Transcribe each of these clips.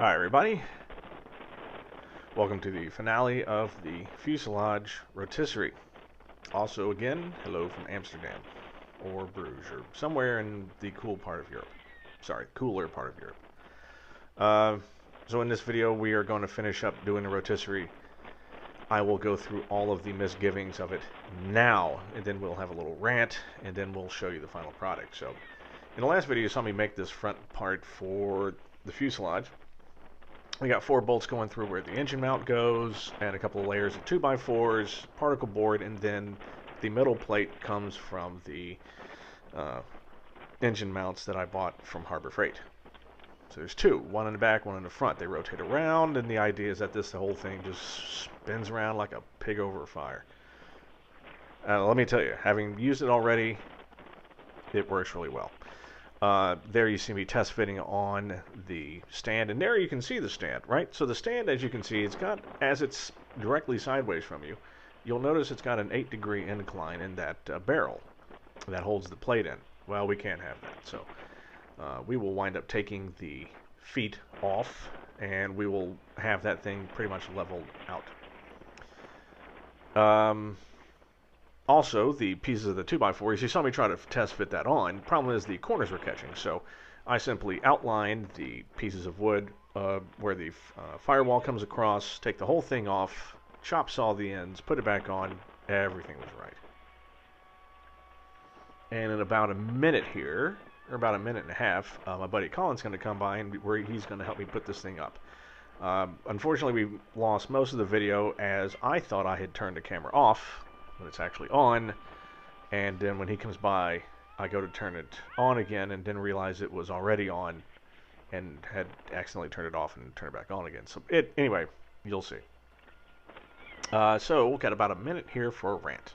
Hi everybody, welcome to the finale of the fuselage rotisserie. Also again, hello from Amsterdam, or Bruges, or somewhere in the cool part of Europe. Sorry, cooler part of Europe. So in this video we are going to finish up doing the rotisserie. I will go through all of the misgivings of it now, and then we'll have a little rant, and then we'll show you the final product. So in the last video you saw me make this front part for the fuselage. We got 4 bolts going through where the engine mount goes, and a couple of layers of 2x4s, particle board, and then the middle plate comes from the engine mounts that I bought from Harbor Freight. So there's 2, one in the back, one in the front. They rotate around, and the idea is that the whole thing just spins around like a pig over a fire. Let me tell you, having used it already, it works really well. There you see me test fitting on the stand, and there you can see the stand, right? So the stand, as you can see, it's got, as it's directly sideways from you, you'll notice it's got an 8-degree incline in that barrel that holds the plate in. Well, we can't have that, so we will wind up taking the feet off, and we will have that thing pretty much leveled out. Also, the pieces of the 2x4s, you saw me try to test fit that on. Problem is the corners were catching, so I simply outlined the pieces of wood where the firewall comes across, take the whole thing off, chop saw the ends, put it back on, everything was right. And in about a minute here, or about a minute and a half, my buddy Colin's going to come by and he's going to help me put this thing up. Unfortunately, we lost most of the video as I thought I had turned the camera off when it's actually on, and then when he comes by I go to turn it on again and then realize it was already on and had accidentally turned it off and turned it back on again. So anyway, you'll see. So we've got about a minute here for a rant,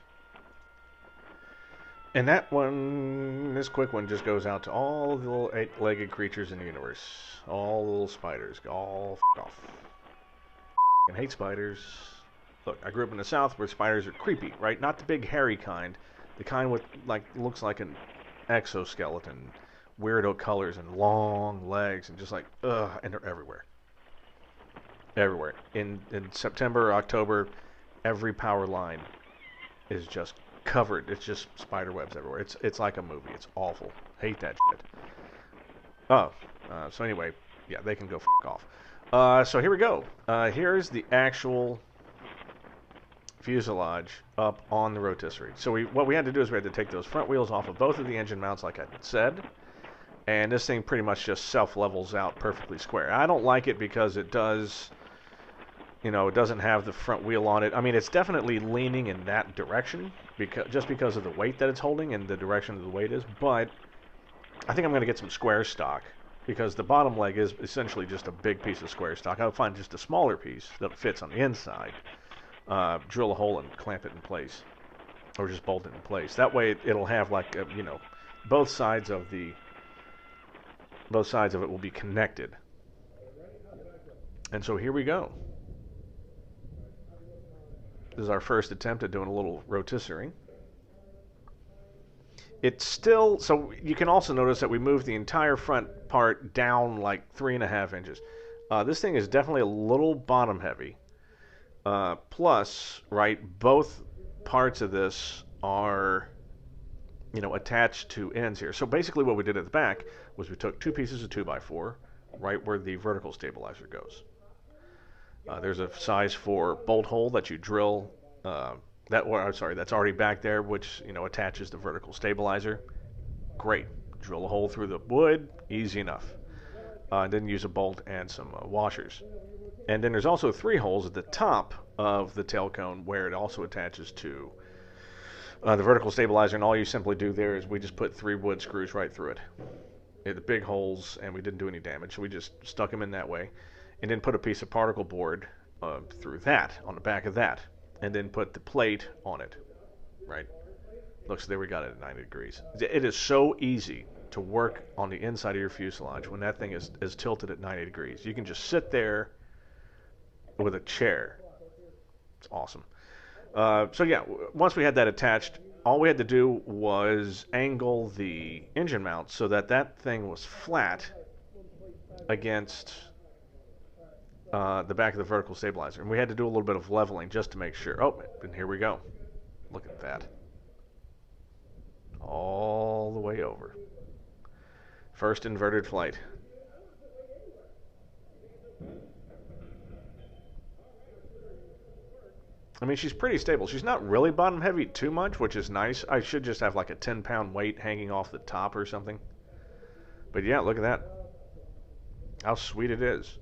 and that one, this quick one, just goes out to all the little 8-legged creatures in the universe, all the little spiders, all f*** off. I hate spiders. Look, I grew up in the South where spiders are creepy, right? Not the big hairy kind, the kind with looks like an exoskeleton, weirdo colors and long legs and just like ugh, and they're everywhere. Everywhere. In September, October, every power line is just covered. It's just spider webs everywhere. It's like a movie. It's awful. Hate that shit. So anyway, yeah, they can go f*** off. So here we go. Here's the actual fuselage up on the rotisserie. So what we had to do is we had to take those front wheels off of both of the engine mounts, like I said, and this thing pretty much just self-levels out perfectly square. I don't like it because it does, it doesn't have the front wheel on it. I mean, it's definitely leaning in that direction just because of the weight that it's holding and the direction of the weight is, but I think I'm going to get some square stock because the bottom leg is essentially just a big piece of square stock. I'll find just a smaller piece that fits on the inside. Drill a hole and clamp it in place, or just bolt it in place. That way it'll have like both sides of it will be connected. And so here we go. This is our first attempt at doing a little rotisserie. It's still, so you can also notice that we moved the entire front part down like 3.5 inches. This thing is definitely a little bottom heavy. Plus, right, both parts of this are, attached to ends here. So basically what we did at the back was we took 2 pieces of 2x4, right where the vertical stabilizer goes. There's a size 4 bolt hole that you drill, that's already back there, which, attaches the vertical stabilizer. Great. Drill a hole through the wood, easy enough. Then use a bolt and some washers. And then there's also 3 holes at the top of the tail cone where it also attaches to the vertical stabilizer, and all you simply do there is we just put 3 wood screws right through it. The big holes, and we didn't do any damage, so we just stuck them in that way, and then put a piece of particle board through that, on the back of that, and then put the plate on it, right? Look, so there we got it at 90 degrees. It is so easy to work on the inside of your fuselage when that thing is tilted at 90 degrees. You can just sit there with a chair. It's awesome. So yeah, once we had that attached, all we had to do was angle the engine mount so that that thing was flat against the back of the vertical stabilizer. And we had to do a little bit of leveling just to make sure. Oh, and here we go. Look at that. All the way over. First inverted flight. I mean, she's pretty stable. She's not really bottom heavy too much, which is nice. I should just have like a 10-pound weight hanging off the top or something. But yeah, look at that. How sweet it is.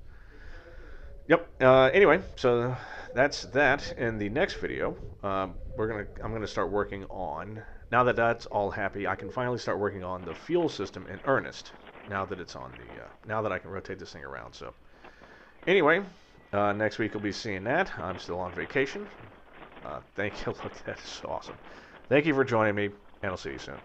Yep. Anyway, so that's that. In the next video, I'm gonna start working on. Now that that's all happy, I can finally start working on the fuel system in earnest. Now that it's on the, now that I can rotate this thing around. So, anyway, next week we'll be seeing that. I'm still on vacation. Thank you. Look, that is awesome. Thank you for joining me, and I'll see you soon.